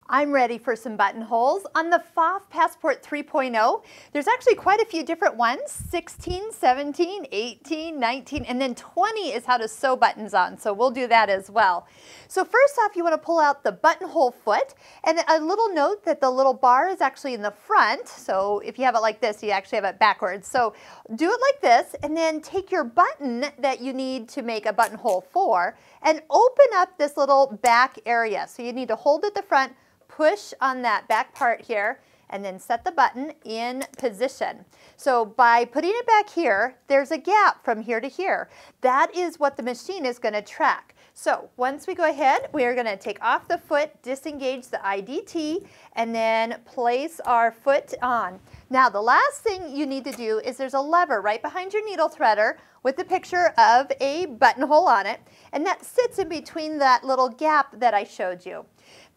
I'm ready for some buttonholes. On the Pfaff Passport 3.0, there's actually quite a few different ones, 16, 17, 18, 19, and then 20 is how to sew buttons on, so we'll do that as well. So first off, you want to pull out the buttonhole foot, and a little note that the little bar is actually in the front, so if you have it like this, you actually have it backwards. So do it like this, and then take your button that you need to make a buttonhole for, and open up this little back area. So you need to hold at the front, push on that back part here, and then set the button in position. So by putting it back here, there's a gap from here to here. That is what the machine is going to track. So once we go ahead, we are going to take off the foot, disengage the IDT, and then place our foot on. Now the last thing you need to do is there's a lever right behind your needle threader with the picture of a buttonhole on it, and that sits in between that little gap that I showed you.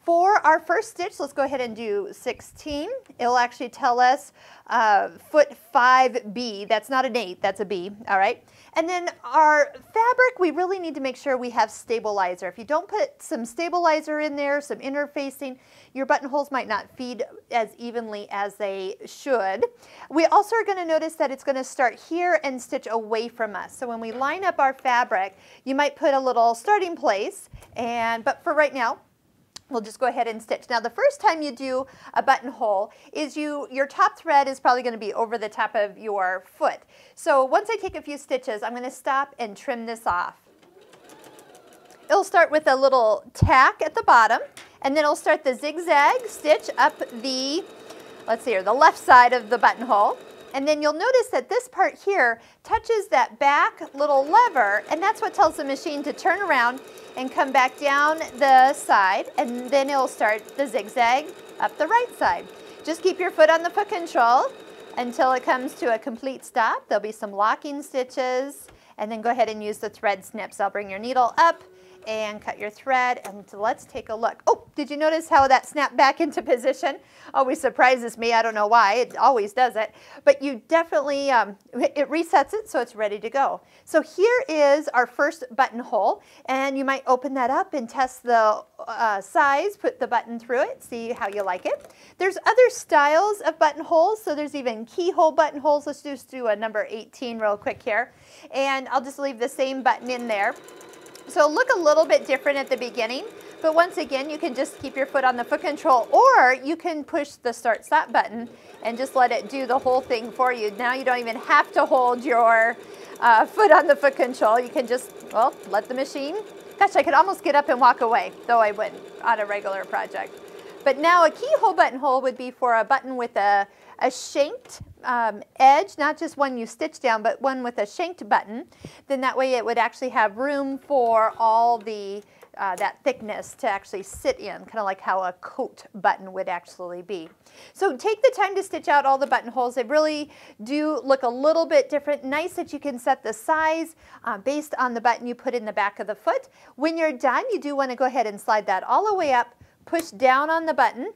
For our first stitch, let's go ahead and do 16. It'll actually tell us foot 5B. That's not an 8, that's a B, all right? And then our fabric, we really need to make sure we have stabilizer. If you don't put some stabilizer in there, some interfacing, your buttonholes might not feed as evenly as they should. We also are going to notice that it's going to start here and stitch away from us. So when we line up our fabric, you might put a little starting place, but for right now, we'll just go ahead and stitch. Now the first time you do a buttonhole is your top thread is probably going to be over the top of your foot. So once I take a few stitches, I'm going to stop and trim this off. It'll start with a little tack at the bottom, and then it'll start the zigzag stitch up the, let's see here, the left side of the buttonhole. And then you'll notice that this part here touches that back little lever, and that's what tells the machine to turn around and come back down the side, and then it'll start the zigzag up the right side. Just keep your foot on the foot control until it comes to a complete stop. There'll be some locking stitches, and then go ahead and use the thread snips. I'll bring your needle up and cut your thread, and let's take a look. Oh, did you notice how that snapped back into position? Always surprises me. I don't know why. It always does it. But you definitely, it resets it so it's ready to go. So here is our first buttonhole, and you might open that up and test the size, put the button through it, see how you like it. There's other styles of buttonholes, so there's even keyhole buttonholes. Let's just do a number 18 real quick here, and I'll just leave the same button in there. So it'll look a little bit different at the beginning, but once again, you can just keep your foot on the foot control, or you can push the start stop button and just let it do the whole thing for you. Now you don't even have to hold your foot on the foot control. You can just, well, let the machine. Gosh, I could almost get up and walk away, though I wouldn't on a regular project. But now a keyhole buttonhole would be for a button with a shanked edge, not just one you stitch down, but one with a shanked button. Then that way it would actually have room for all the that thickness to actually sit in, kind of like how a coat button would actually be. So take the time to stitch out all the buttonholes. They really do look a little bit different. Nice that you can set the size based on the button you put in the back of the foot. When you're done, you do want to go ahead and slide that all the way up, push down on the button,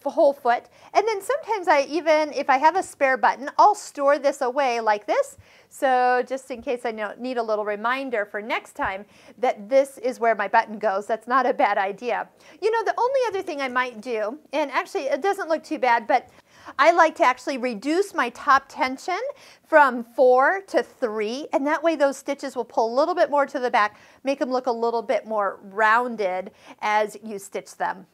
whole foot, and then sometimes if I have a spare button, I'll store this away like this, so just in case I need a little reminder for next time that this is where my button goes. That's not a bad idea. You know, the only other thing I might do, and actually it doesn't look too bad, but I like to actually reduce my top tension from 4 to 3, and that way those stitches will pull a little bit more to the back, make them look a little bit more rounded as you stitch them.